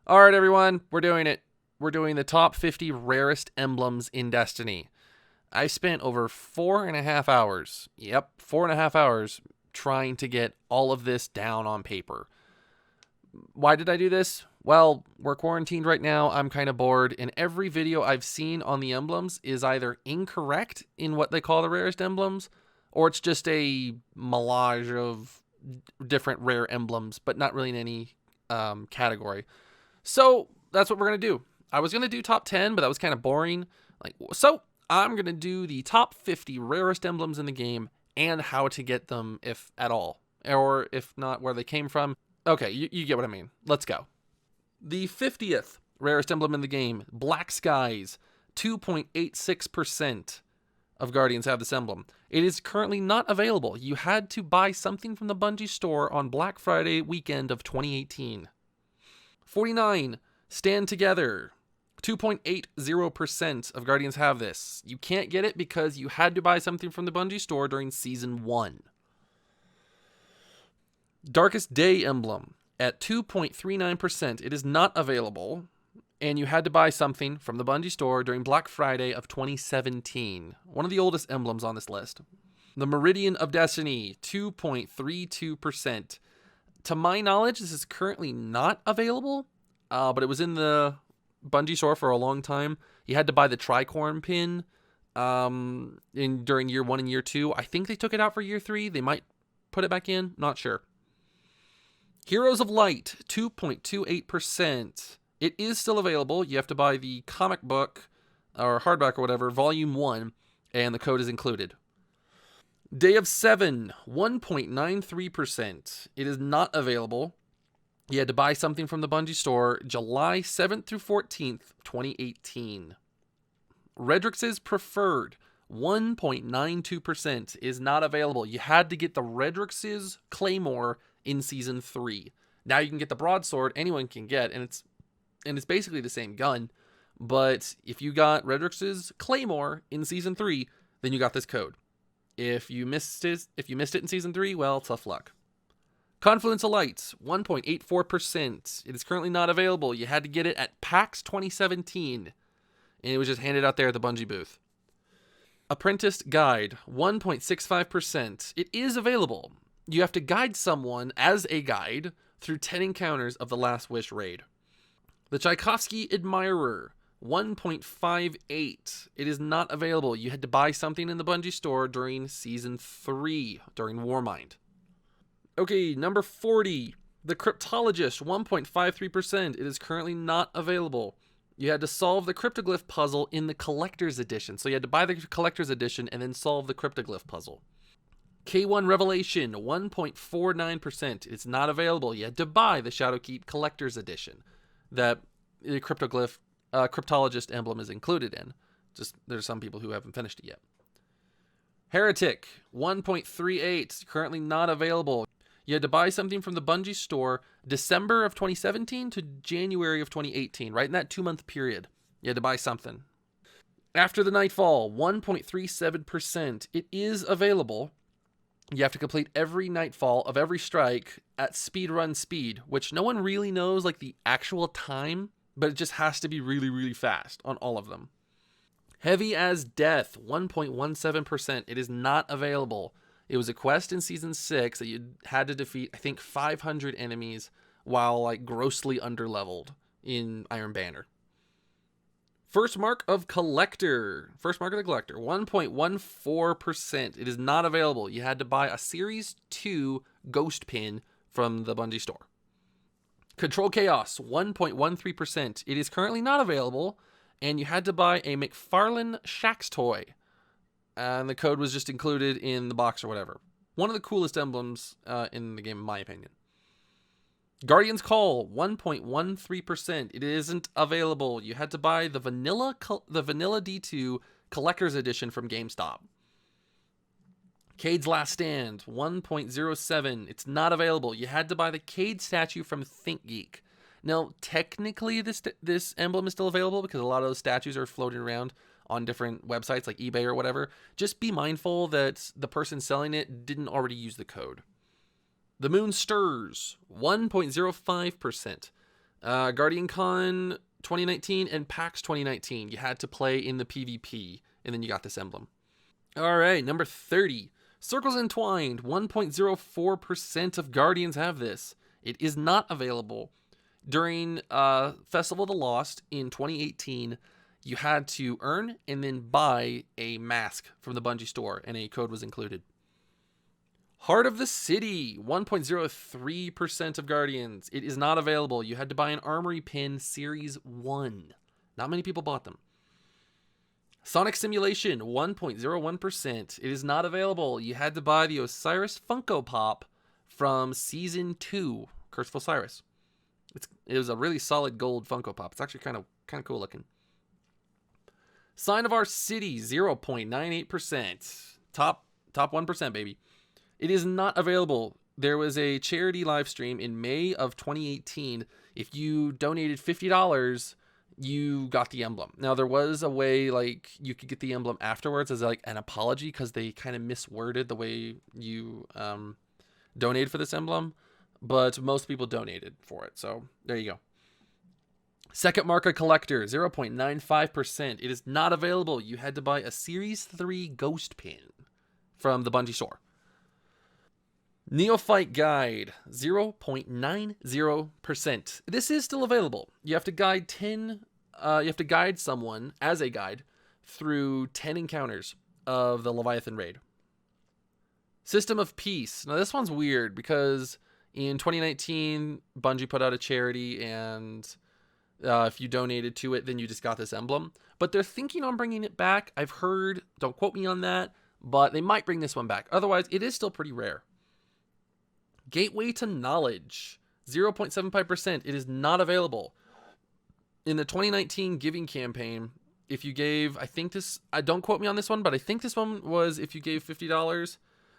All right, everyone, we're doing it. We're doing the top 50 rarest emblems in Destiny. I spent over 4.5 hours, 4.5 hours, trying to get all of this down on paper. Why did I do this? Well, we're quarantined right now. I'm kind of bored, and every video I've seen on the emblems is either incorrect in what they call the rarest emblems, or it's just a melange of different rare emblems, but not really in any category. So that's what we're going to do. I was going to do top 10, but that was kind of boring. So I'm going to do the top 50 rarest emblems in the game and how to get them, if at all, or if not, where they came from. Okay, you get what I mean. Let's go. The 50th rarest emblem in the game, Black Skies. 2.86% of Guardians have this emblem. It is currently not available. You had to buy something from the Bungie store on Black Friday weekend of 2018. 49, Stand Together. 2.80% of Guardians have this. You can't get it because you had to buy something from the Bungie store during Season 1. Darkest Day emblem at 2.39%. It is not available, and you had to buy something from the Bungie store during Black Friday of 2017. One of the oldest emblems on this list. The Meridian of Destiny, 2.32%. To my knowledge, this is currently not available, but it was in the Bungie store for a long time. You had to buy the Tricorn pin during year 1 and year 2. I think they took it out for year 3. They might put it back in. Not sure. Heroes of Light, 2.28%. It is still available. You have to buy the comic book or hardback or whatever, volume 1, and the code is included. Day of 7, 1.93%. It is not available. You had to buy something from the Bungie store July 7th through 14th, 2018. Redrix's Preferred, 1.92%, is not available. You had to get the Redrix's Claymore in Season 3. Now you can get the broadsword, anyone can get, and it's basically the same gun. But if you got Redrix's Claymore in Season 3, then you got this code. If you missed it in Season 3, well, tough luck. Confluence of Lights, 1.84%. It is currently not available. You had to get it at PAX 2017, and it was just handed out there at the Bungie booth. Apprenticed Guide, 1.65%. It is available. You have to guide someone as a guide through 10 encounters of the Last Wish raid. The Tchaikovsky Admirer, 1.58. It is not available. You had to buy something in the Bungie store during Season 3, during Warmind. Okay, number 40. The Cryptologist, 1.53%. It is currently not available. You had to solve the Cryptoglyph puzzle in the Collector's Edition. So you had to buy the Collector's Edition and then solve the Cryptoglyph puzzle. K1 Revelation, 1.49%. It's not available. You had to buy the Shadowkeep Collector's Edition that the Cryptologist emblem is included in. Just there's some people who haven't finished it yet. Heretic, 1.38. Currently not available. You had to buy something from the Bungie store December of 2017 to January of 2018, right in that 2-month period. You had to buy something. After the Nightfall, 1.37%. It is available. You have to complete every Nightfall of every strike at speedrun speed, which no one really knows like the actual time, but it just has to be really, really fast on all of them. Heavy as Death, 1.17%. It is not available. It was a quest in Season 6 that you had to defeat, I think, 500 enemies while like grossly underleveled in Iron Banner. First Mark of the Collector, 1.14%. It is not available. You had to buy a Series 2 Ghost Pin from the Bungie store. Control Chaos, 1.13%. It is currently not available, and you had to buy a McFarlane Shaxx toy, and the code was just included in the box or whatever. One of the coolest emblems in the game, in my opinion. Guardian's Call, 1.13%. It isn't available. You had to buy the vanilla D2 Collector's Edition from GameStop. Cade's Last Stand, 1.07. It's not available. You had to buy the Cade statue from ThinkGeek. Now, technically, this emblem is still available because a lot of those statues are floating around on different websites like eBay or whatever. Just be mindful that the person selling it didn't already use the code. The Moon Stirs, 1.05%. Guardian Con 2019 and PAX 2019. You had to play in the PvP, and then you got this emblem. All right, number 30. Circles Entwined. 1.04% of Guardians have this. It is not available. During Festival of the Lost in 2018, you had to earn and then buy a mask from the Bungie store, and a code was included. Heart of the City, 1.03% of Guardians. It is not available. You had to buy an Armory pin Series 1. Not many people bought them. Sonic Simulation, 1.01%. It is not available. You had to buy the Osiris Funko Pop from Season 2, Curse of Osiris. It was a really solid gold Funko Pop. It's actually kind of cool looking. Sign of Our City, 0.98%. Top 1%, baby. It is not available. There was a charity live stream in May of 2018. If you donated $50, you got the emblem. Now, there was a way like you could get the emblem afterwards as like an apology because they kind of misworded the way you donated for this emblem, but most people donated for it. So there you go. Second Market Collector, 0.95%. It is not available. You had to buy a Series 3 Ghost Pin from the Bungie store. Neophyte Guide, 0.90%. This is still available. You have to guide someone as a guide through 10 encounters of the Leviathan raid. System of Peace. Now this one's weird because in 2019, Bungie put out a charity, and if you donated to it, then you just got this emblem. But they're thinking on bringing it back. I've heard, don't quote me on that, but they might bring this one back. Otherwise, it is still pretty rare. Gateway to Knowledge, 0.75%. It is not available. In the 2019 giving campaign, if you gave, don't quote me on this one, but I think this one was if you gave $50,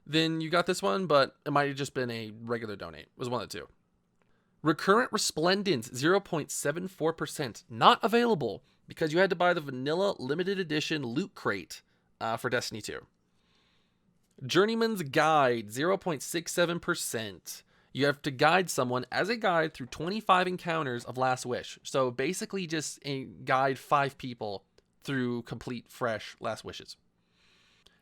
then you got this one, but it might have just been a regular donate. It was one of the two. Recurrent Resplendence, 0.74%. Not available because you had to buy the vanilla limited edition loot crate for Destiny 2. Journeyman's Guide, 0.67%. You have to guide someone as a guide through 25 encounters of Last Wish. So basically just guide 5 people through complete, fresh Last Wishes.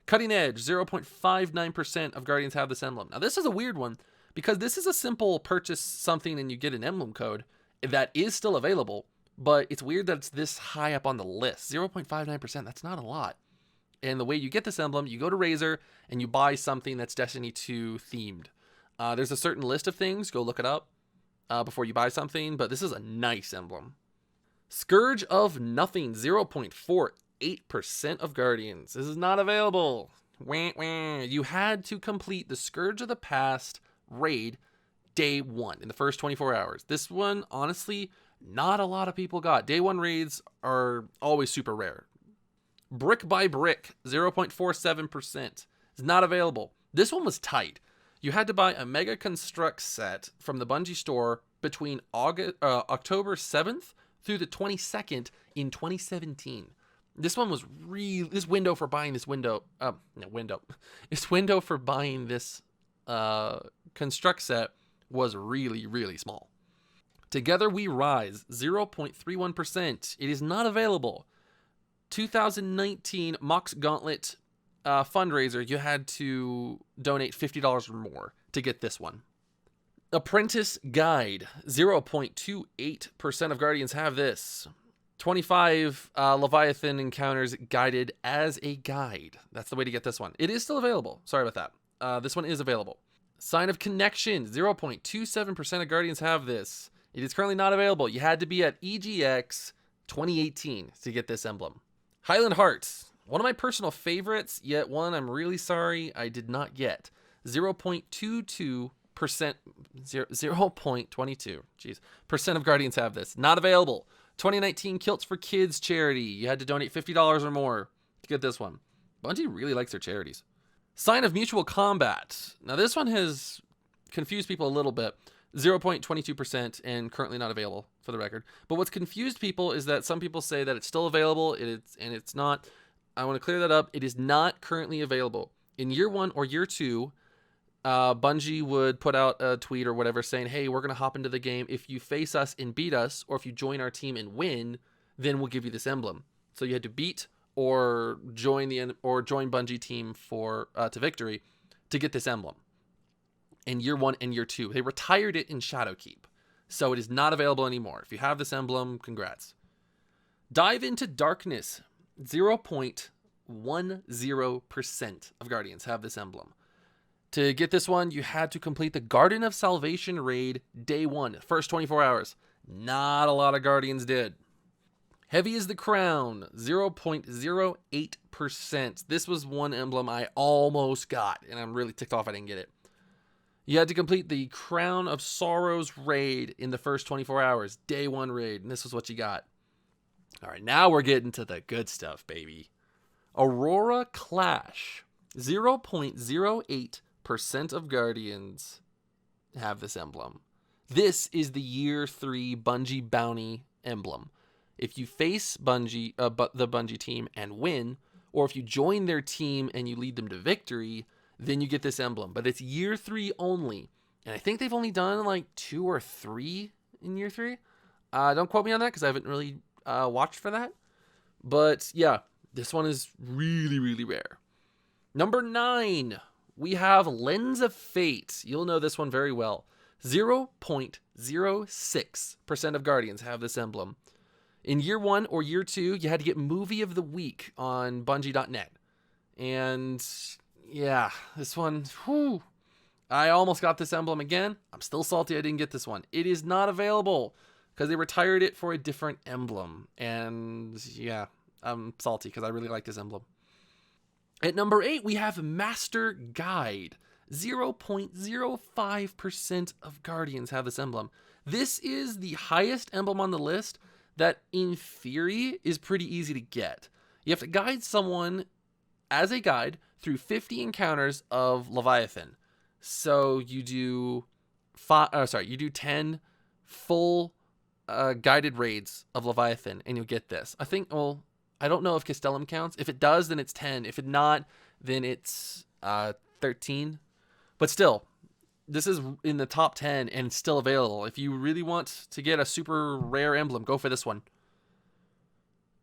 Cutting Edge, 0.59% of Guardians have this emblem. Now this is a weird one because this is a simple purchase something and you get an emblem code that is still available, but it's weird that it's this high up on the list. 0.59%, that's not a lot. And the way you get this emblem, you go to Razer and you buy something that's Destiny 2 themed. There's a certain list of things. Go look it up before you buy something. But this is a nice emblem. Scourge of Nothing, 0.48% of Guardians. This is not available. Wah, wah. You had to complete the Scourge of the Past raid day 1 in the first 24 hours. This one, honestly, not a lot of people got. Day 1 raids are always super rare. Brick by Brick, 0.47%. Is not available. This one was tight. You had to buy a Mega Construct set from the Bungie store between October 7th through the 22nd in 2017. This one was this window for buying this Construct set was really, really small. Together We Rise, 0.31%. It is not available. 2019 Mox Gauntlet fundraiser, you had to donate $50 or more to get this one. Apprentice Guide, 0.28% of Guardians have this. 25 Leviathan encounters guided as a guide. That's the way to get this one. It is still available. Sorry about that. This one is available. Sign of Connection, 0.27% of Guardians have this. It is currently not available. You had to be at EGX 2018 to get this emblem. Highland Hearts, one of my personal favorites, yet one I'm really sorry I did not get. 0.22%, 0.22, jeez, percent of Guardians have this. Not available. 2019 Kilts for Kids charity. You had to donate $50 or more to get this one. Bungie really likes their charities. Sign of Mutual Combat. Now this one has confused people a little bit. 0.22% and currently not available for the record. But what's confused people is that some people say that it's still available and it's not. I want to clear that up. It is not currently available. In year 1 or year 2, Bungie would put out a tweet or whatever saying, hey, we're going to hop into the game. If you face us and beat us, or if you join our team and win, then we'll give you this emblem. So you had to beat or join Bungie team for to victory to get this emblem. In year 1 and year 2, they retired it in Shadowkeep, so it is not available anymore. If you have this emblem, congrats. Dive into Darkness. 0.10% of Guardians have this emblem. To get this one, you had to complete the Garden of Salvation raid day 1, first 24 hours. Not a lot of Guardians did. Heavy is the Crown, 0.08%. This was one emblem I almost got, and I'm really ticked off I didn't get it. You had to complete the Crown of Sorrows raid in the first 24 hours, day 1 raid, and this was what you got. All right, now we're getting to the good stuff, baby. Aurora Clash, 0.08% of Guardians have this emblem. This is the year 3 Bungie bounty emblem. If you face Bungie, the Bungie team and win, or if you join their team and you lead them to victory, then you get this emblem. But it's year 3 only. And I think they've only done like 2 or 3 in year 3. Don't quote me on that because I haven't really watched for that. But yeah, this one is really, really rare. Number 9, we have Lens of Fate. You'll know this one very well. 0.06% of Guardians have this emblem. In year 1 or year 2, you had to get Movie of the Week on Bungie.net. And yeah, this one, whew, I almost got this emblem again. I'm still salty I didn't get this one. It is not available because they retired it for a different emblem. And yeah, I'm salty because I really like this emblem. At number 8, we have Master Guide. 0.05% of Guardians have this emblem. This is the highest emblem on the list that, in theory, is pretty easy to get. You have to guide someone as a guide through 50 encounters of Leviathan. So you do 10 full guided raids of Leviathan, and you'll get this. I think, well, I don't know if Castellum counts. If it does, then it's 10. If it not, then it's 13. But still, this is in the top 10 and it's still available. If you really want to get a super rare emblem, go for this one.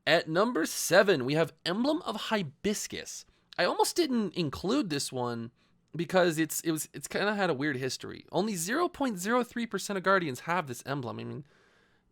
At number 7, we have Emblem of Hibiscus. I almost didn't include this one because it's kind of had a weird history. Only 0.03% of Guardians have this emblem. I mean,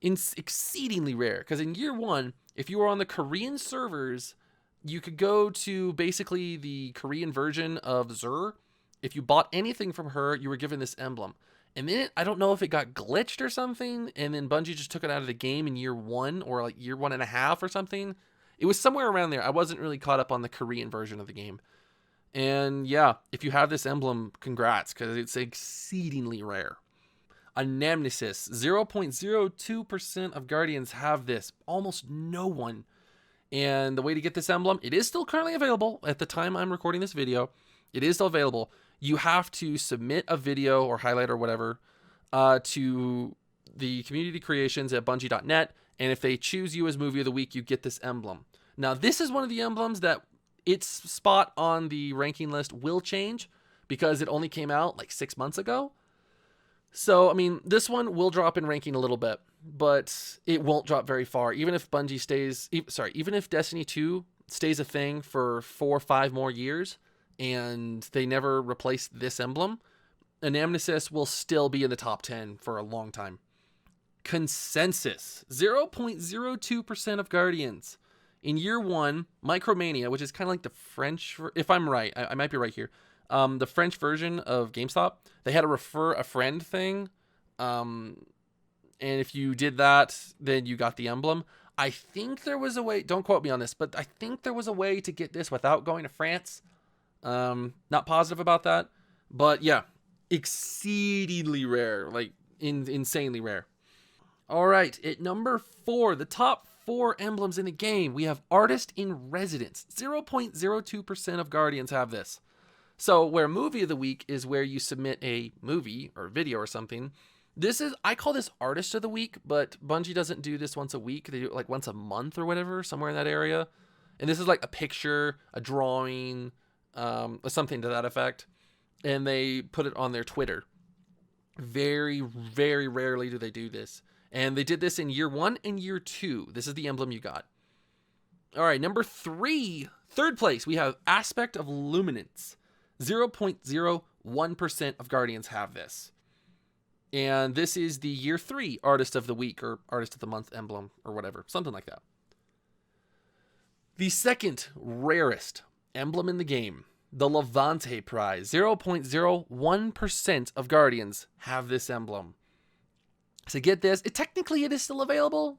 it's exceedingly rare because in year 1, if you were on the Korean servers, you could go to basically the Korean version of Zur. If you bought anything from her, you were given this emblem. And then I don't know if it got glitched or something, and then Bungie just took it out of the game in year 1 or like year 1.5 or something. It was somewhere around there. I wasn't really caught up on the Korean version of the game. And yeah, if you have this emblem, congrats, because it's exceedingly rare. Anamnesis, 0.02% of Guardians have this. Almost no one. And the way to get this emblem, it is still currently available at the time I'm recording this video. It is still available. You have to submit a video or highlight or whatever to the community creations at bungie.net. And if they choose you as Movie of the Week, you get this emblem. Now, this is one of the emblems that its spot on the ranking list will change because it only came out like 6 months ago. So, I mean, this one will drop in ranking a little bit, but it won't drop very far. Even if even if Destiny 2 stays a thing for 4 or 5 more years, and they never replace this emblem, Anamnesis will still be in the top 10 for a long time. Consensus, 0.02% of Guardians. In year 1, Micromania, which is kind of like the French, if I'm right, I might be right here, the French version of GameStop, they had a refer a friend thing, and if you did that, then you got the emblem. I think there was a way, don't quote me on this, but I think there was a way to get this without going to France. Not positive about that, but yeah, exceedingly rare, like insanely rare. All right, at number 4, the top 4 emblems in the game, we have Artist in Residence. 0.02% of Guardians have this. So where Movie of the Week is where you submit a movie or video or something. This is, I call this Artist of the Week, but Bungie doesn't do this once a week. They do it like once a month or whatever, somewhere in that area. And this is like a picture, a drawing, something to that effect. and they put it on their Twitter. Very, very rarely do they do this. And they did this in year 1 and year 2. This is the emblem you got. All right, number 3, third place, we have Aspect of Luminance. 0.01% of Guardians have this. And this is the year 3 Artist of the Week or Artist of the Month emblem or whatever, something like that. The second rarest emblem in the game, the Levante prize. 0.01% of Guardians have this emblem. To get this, technically it is still available.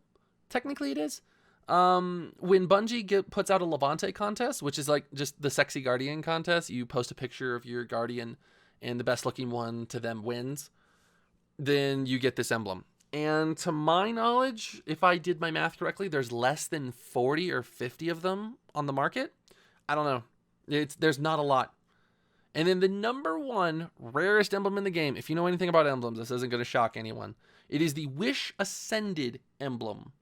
Technically it is. When Bungie puts out a Levante contest, which is like just the sexy Guardian contest, you post a picture of your Guardian and the best looking one to them wins, then you get this emblem. And to my knowledge, if I did my math correctly, there's less than 40 or 50 of them on the market. I don't know. There's not a lot. And then the number 1 rarest emblem in the game, if you know anything about emblems, this isn't going to shock anyone. It is the Wish Ascended emblem.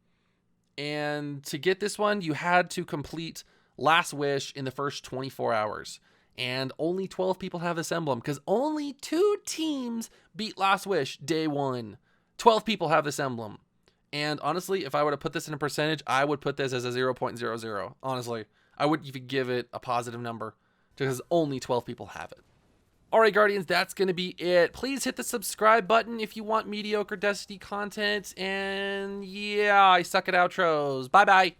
And to get this one, you had to complete Last Wish in the first 24 hours. And only 12 people have this emblem because only 2 teams beat Last Wish day 1. 12 people have this emblem. And honestly, if I were to put this in a percentage, I would put this as a 0.00. Honestly, I wouldn't even give it a positive number because only 12 people have it. All right, Guardians, that's going to be it. Please hit the subscribe button if you want mediocre Destiny content. And yeah, I suck at outros. Bye-bye.